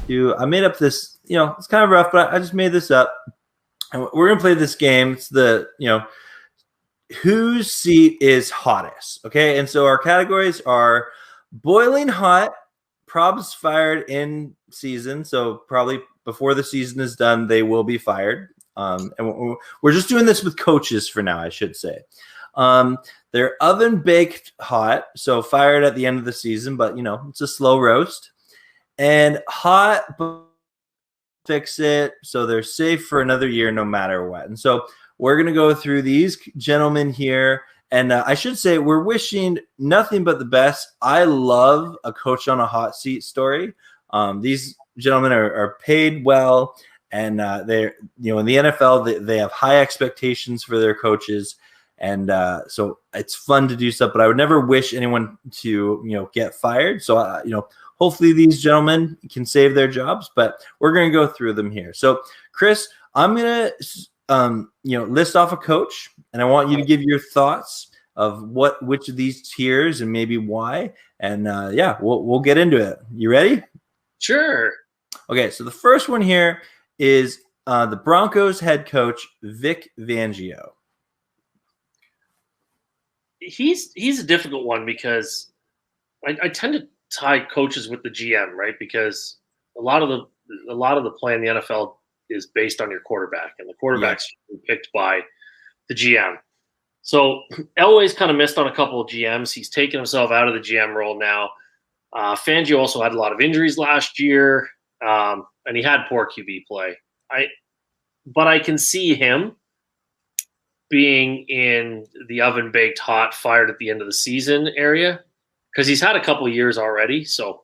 to. I made up this. It's kind of rough, but I just made this up, and we're gonna play this game. It's the whose seat is hottest. Okay, and so our categories are boiling hot, probs fired in season. So probably before the season is done, they will be fired. And we're just doing this with coaches for now, I should say. They're oven baked hot, so fired at the end of the season, but it's a slow roast. And hot, but fix it, so they're safe for another year no matter what. And so we're going to go through these gentlemen here. And I should say we're wishing nothing but the best. I love a coach on a hot seat story. These gentlemen are paid well, and they're in the NFL they have high expectations for their coaches, and so it's fun to do stuff. But I would never wish anyone to get fired. So hopefully these gentlemen can save their jobs. But we're going to go through them here. So Chris, I'm going to list off a coach, and I want you to give your thoughts of which of these tiers and maybe why. And we'll get into it. You ready? Sure. Okay, so the first one here is the Broncos head coach Vic Fangio. He's a difficult one because I tend to tie coaches with the GM, right? Because a lot of the play in the NFL is based on your quarterback, and the quarterback's picked by the GM. So Elway's kind of missed on a couple of GMs. He's taken himself out of the GM role now. Fangio also had a lot of injuries last year, and he had poor QB play. But I can see him being in the oven-baked hot, fired at the end of the season area because he's had a couple of years already. So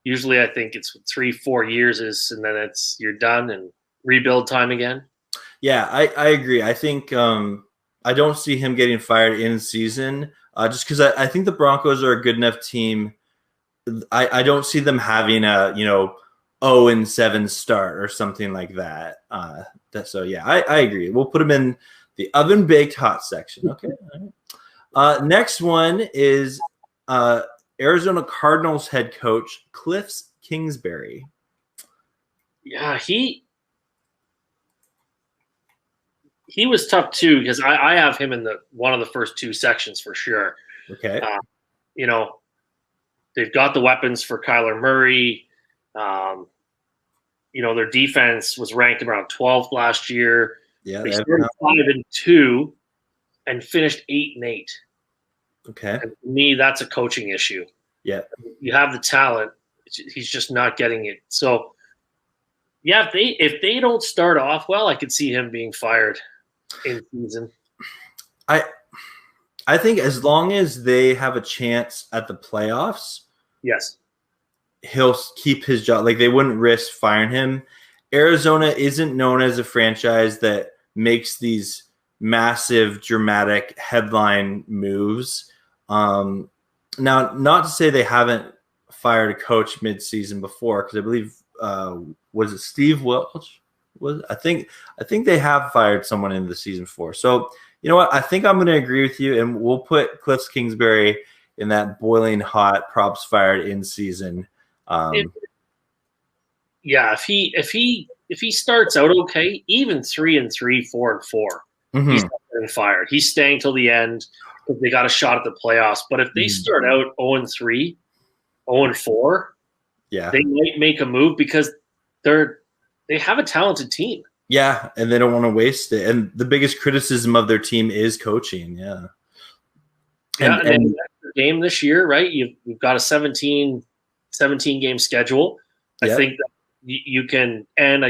usually I think it's 3-4 years and then you're done and rebuild time again. Yeah, I agree. I think I don't see him getting fired in season just because I think the Broncos are a good enough team. I don't see them having a 0-7 start or something like that. So I agree. We'll put him in the oven baked hot section. Okay. All right. Next one is Arizona Cardinals head coach Cliff Kingsbury. Yeah, he was tough too because I have him in one of the first two sections for sure. Okay. They've got the weapons for Kyler Murray. Their defense was ranked around 12th last year. Yeah, they started 5-2 and finished 8-8. Okay. And to me, that's a coaching issue. Yeah. You have the talent. He's just not getting it. So, yeah, if they don't start off well, I could see him being fired in season. I think as long as they have a chance at the playoffs, yes, he'll keep his job. Like they wouldn't risk firing him. Arizona isn't known as a franchise that makes these massive, dramatic headline moves. Now, not to say they haven't fired a coach mid-season before, because I believe was it Steve Welch? I think they have fired someone in the season 4. So you know what? I think I'm going to agree with you, and we'll put Cliff Kingsbury in that boiling hot props fired in season. If he starts out okay, even 3-3, 4-4, he's not getting fired. He's staying till the end because they got a shot at the playoffs. But if they start out 0-3, 0-4, they might make a move because they have a talented team. Yeah, and they don't want to waste it. And the biggest criticism of their team is coaching. Yeah. And then the game this year, right? You've got a 17 game schedule. I think that you can, and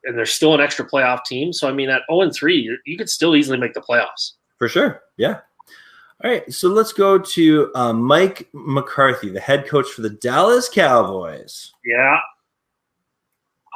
there's still an extra playoff team. So I mean, at 0-3, you could still easily make the playoffs. For sure. Yeah. All right. So let's go to Mike McCarthy, the head coach for the Dallas Cowboys. Yeah.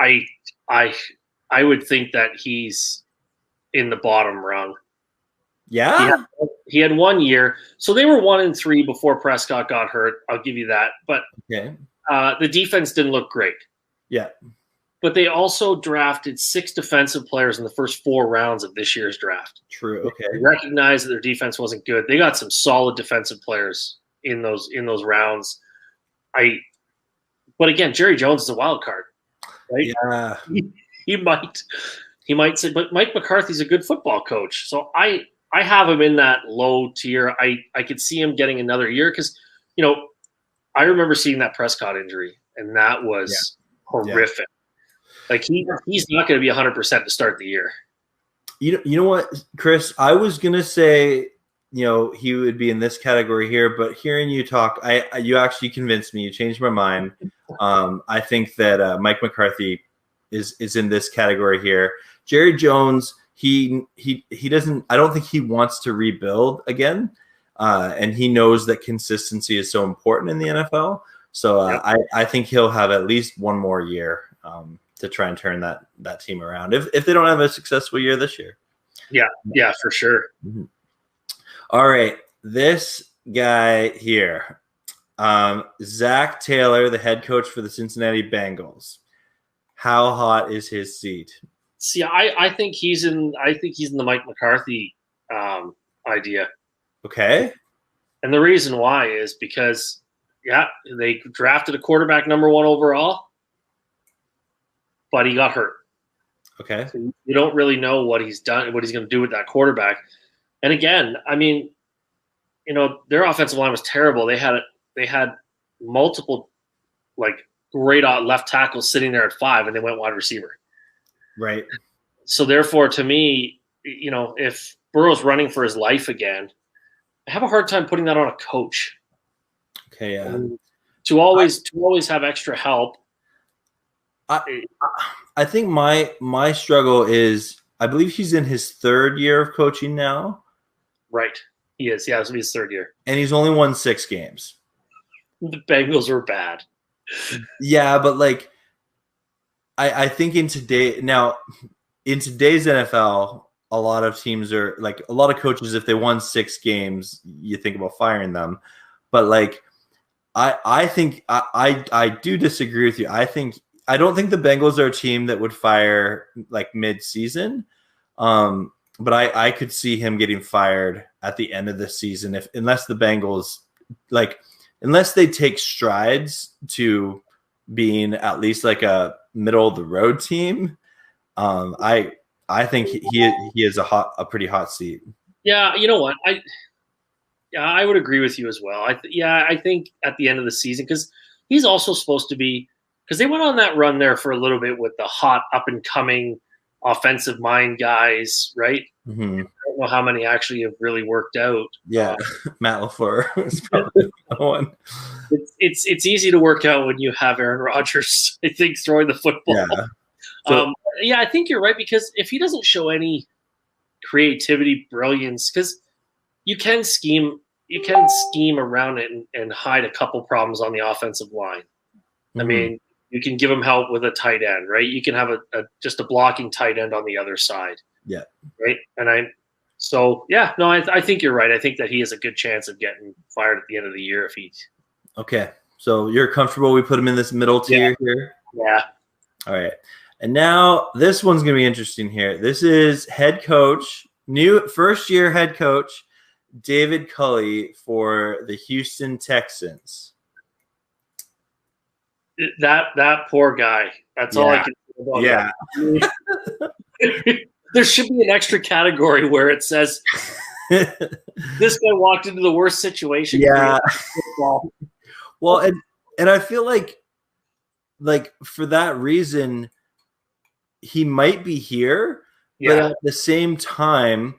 I would think that he's in the bottom rung. Yeah. He had 1 year. So they were 1-3 before Prescott got hurt. I'll give you that. But the defense didn't look great. Yeah. But they also drafted 6 defensive players in the first 4 rounds of this year's draft. True. Okay. They recognized that their defense wasn't good. They got some solid defensive players in those rounds. But again, Jerry Jones is a wild card, right? Yeah. He might say, but Mike McCarthy's a good football coach. So I have him in that low tier. I could see him getting another year because, I remember seeing that Prescott injury, and that was horrific. Like he's not going to be 100% to start the year. You know what, Chris? I was gonna say, he would be in this category here, but hearing you talk, you actually convinced me. You changed my mind. I think that Mike McCarthy is in this category here. Jerry Jones, he doesn't. I don't think he wants to rebuild again, and he knows that consistency is so important in the NFL. So I think he'll have at least one more year to try and turn that team around if they don't have a successful year this year. Yeah, for sure. Mm-hmm. All right, this guy here, Zach Taylor, the head coach for the Cincinnati Bengals. How hot is his seat? See, I think he's in. I think he's in the Mike McCarthy idea. Okay, and the reason why is because they drafted a quarterback number 1 overall, but he got hurt. Okay, so you don't really know what he's done, what he's going to do with that quarterback. And again, I mean, their offensive line was terrible. They had multiple great left tackles sitting there at 5, and they went wide receiver. Right. So therefore, to me, if Burrow's running for his life again, I have a hard time putting that on a coach. Okay. Yeah. To always have extra help. I think my struggle is I believe he's in his 3rd year of coaching now. Right. He is. Yeah, this will be his 3rd year. And he's only won 6 games. The Bengals were bad. Yeah, but I think in today's NFL, a lot of teams are a lot of coaches, if they won 6 games, you think about firing them. But I think I do disagree with you. I don't think the Bengals are a team that would fire mid-season. But I could see him getting fired at the end of the season unless the Bengals unless they take strides to being at least a middle of the road team. I think he is a pretty hot seat. Yeah, you know what? I would agree with you as well. I think at the end of the season, because he's also supposed to be, because they went on that run there for a little bit with the hot up and coming offensive mind guys, right? Mm-hmm. I don't know how many actually have really worked out. Yeah, Matt LaFleur is probably one. It's easy to work out when you have Aaron Rodgers, I think, throwing the football. Yeah. I think you're right, because if he doesn't show any creativity, brilliance, because you can scheme around it and hide a couple problems on the offensive line. Mm-hmm. I mean, you can give him help with a tight end, right? You can have just a blocking tight end on the other side. Yeah. Right. And I think you're right. I think that he has a good chance of getting fired at the end of the year if he. Okay. So you're comfortable we put him in this middle tier here? Yeah. All right. And now this one's going to be interesting here. This is head coach, new first-year head coach, David Culley for the Houston Texans. That poor guy. That's all I can say about that. There should be an extra category where it says this guy walked into the worst situation. Yeah. Well, and I feel like for that reason, he might be here. Yeah. But at the same time,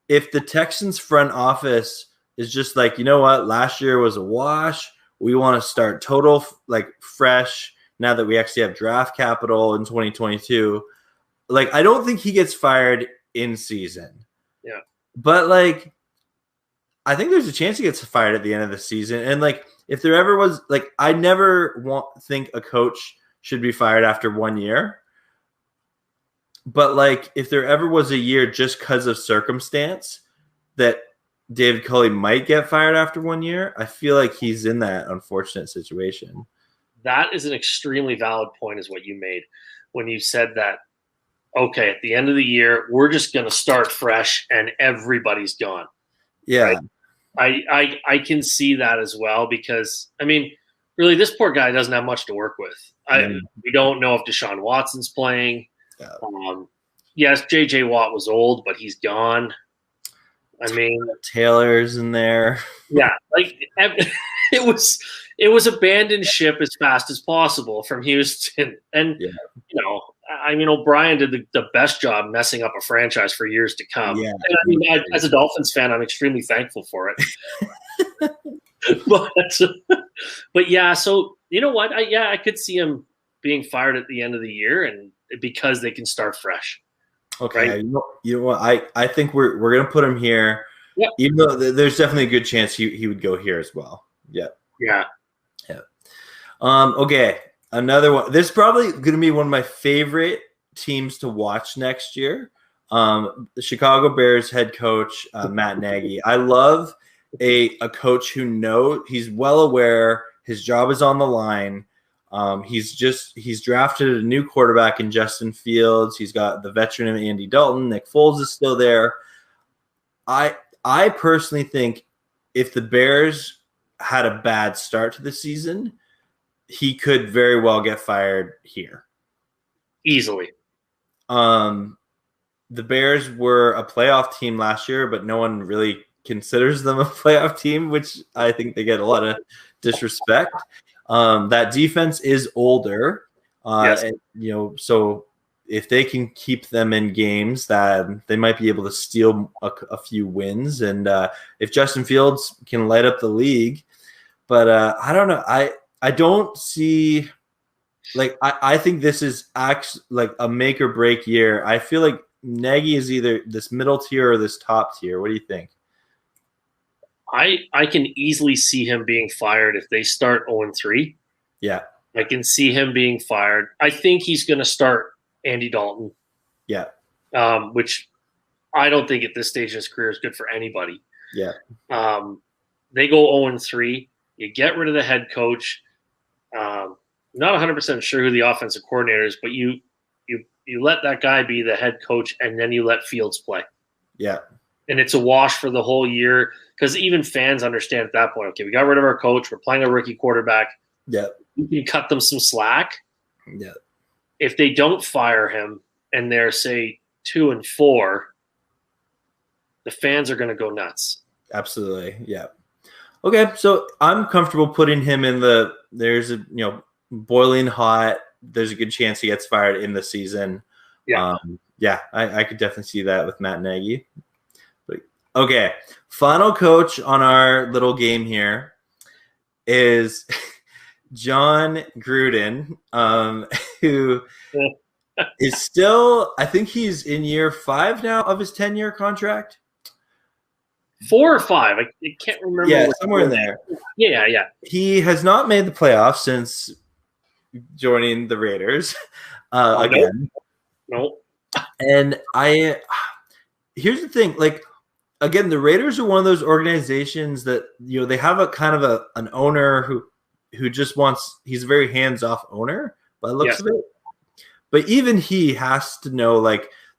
if the Texans front office is just you know what, last year was a wash. We want to start total fresh now that we actually have draft capital in 2022. I don't think he gets fired in season. Yeah. But I think there's a chance he gets fired at the end of the season. And if there ever was I never think a coach should be fired after 1 year. But if there ever was a year just because of circumstance that David Culley might get fired after 1 year, I feel like he's in that unfortunate situation. That is an extremely valid point, is what you made when you said that, okay, at the end of the year, we're just going to start fresh and everybody's gone. Yeah. Right? I can see that as well, because, I mean, really, this poor guy doesn't have much to work with. We don't know if Deshaun Watson's playing. Yeah. Yes, J.J. Watt was old, but he's gone. I mean, Taylor's in there. Yeah, like it was abandoned ship as fast as possible from Houston, and I mean, O'Brien did the best job messing up a franchise for years to come. Yeah, and I mean, as a Dolphins fan, I'm extremely thankful for it. but yeah, so you know what? I could see him being fired at the end of the year, and because they can start fresh. Okay, right? you know what? I think we're gonna put him here. Yeah. Even though there's definitely a good chance he would go here as well. Yeah. Yeah. Okay, another one. This is probably going to be one of my favorite teams to watch next year. The Chicago Bears head coach Matt Nagy. I love a coach who he's well aware his job is on the line. He's drafted a new quarterback in Justin Fields. He's got the veteran of Andy Dalton. Nick Foles is still there. I personally think if the Bears had a bad start to the season, he could very well get fired here. Easily. The Bears were a playoff team last year, but no one really considers them a playoff team, which I think they get a lot of disrespect. That defense is older. Yes. And, so if they can keep them in games, that they might be able to steal a few wins. And if Justin Fields can light up the league, but I don't know. I don't see I think this is actually like a make or break year. I feel like Nagy is either this middle tier or this top tier. What do you think? I can easily see him being fired if they start 0-3. Yeah. I can see him being fired. I think he's going to start Andy Dalton. Yeah. Which I don't think at this stage of his career is good for anybody. Yeah. They go 0-3. You get rid of the head coach. Not 100% sure who the offensive coordinator is, but you let that guy be the head coach, and then you let Fields play. Yeah. And it's a wash for the whole year because even fans understand at that point, okay, we got rid of our coach. We're playing a rookie quarterback. Yeah. You can cut them some slack. Yeah. If they don't fire him and they're, say, 2-4, the fans are going to go nuts. Absolutely. Yeah. Okay. So I'm comfortable putting him in there's a, boiling hot. There's a good chance he gets fired in the season. Yeah. I could definitely see that with Matt Nagy. But okay. Final coach on our little game here is John Gruden, who is still, I think he's in year 5 now of his 10-year contract. 4 or 5. I can't remember. Yeah, somewhere in there. Yeah. He has not made the playoffs since joining the Raiders again. Nope. And here's the thing, again, the Raiders are one of those organizations that, they have a kind of an owner who just wants, he's a very hands-off owner by the looks of it. But even he has to know,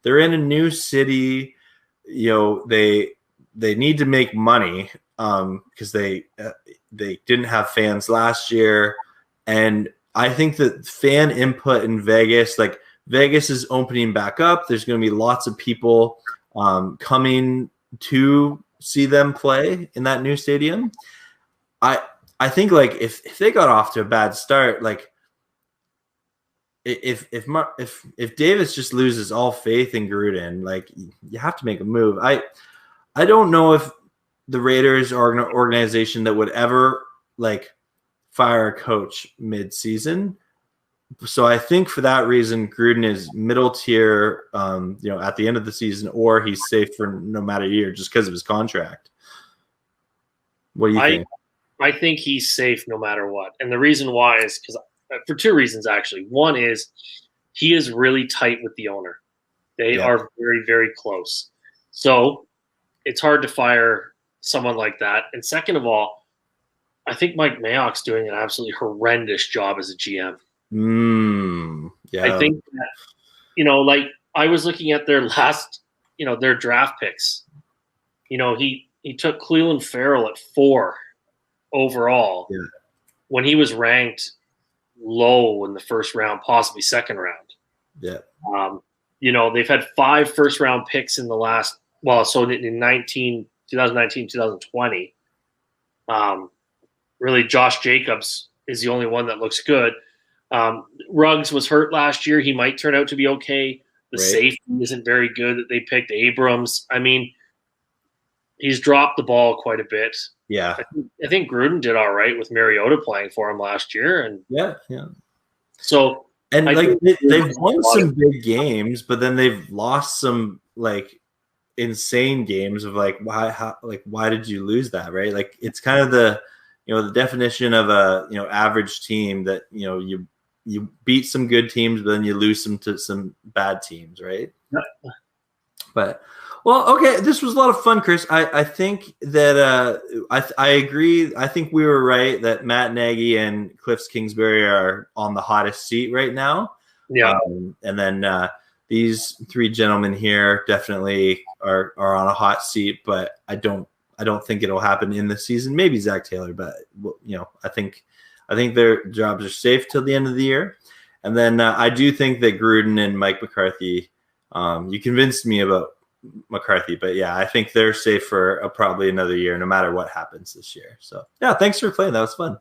they're in a new city, they need to make money because they didn't have fans last year. And I think that fan input in Vegas, Vegas is opening back up. There's going to be lots of people coming to see them play in that new stadium. I think if they got off to a bad start, if Davis just loses all faith in Gruden, you have to make a move. I don't know if the Raiders are an organization that would ever fire a coach mid-season. So I think for that reason, Gruden is middle tier, at the end of the season, or he's safe for no matter year just because of his contract. What do you think? I think he's safe no matter what. And the reason why is for 2 reasons, actually. One is he is really tight with the owner. They are very, very close. So it's hard to fire someone like that. And second of all, I think Mike Mayock's doing an absolutely horrendous job as a GM. Yeah. I think that, I was looking at their last, their draft picks. He took Cleveland Farrell at 4 overall. Yeah. when he was ranked low in the first round, possibly second round. Yeah. They've had 5 first-round picks in the last – so in 2019, 2020. Really, Josh Jacobs is the only one that looks good. Ruggs was hurt last year. He might turn out to be okay. The safety isn't very good that they picked. Abrams. I mean, he's dropped the ball quite a bit. Yeah. I think Gruden did all right with Mariota playing for him last year. And yeah. So – and they've won some big games, but then they've lost some insane games of why did you lose that, right? Like it's kind of the definition of a average team that you beat some good teams, but then you lose some to some bad teams, right? Yeah. But well, okay, this was a lot of fun, Chris. I think that I agree. I think we were right that Matt Nagy and Cliff Kingsbury are on the hottest seat right now. Yeah, and then these 3 gentlemen here definitely are on a hot seat, but I don't think it'll happen in the season. Maybe Zach Taylor, but I think their jobs are safe till the end of the year. And then I do think that Gruden and Mike McCarthy. You convinced me about McCarthy, but yeah, I think they're safe for probably another year, no matter what happens this year. So yeah, thanks for playing. That was fun.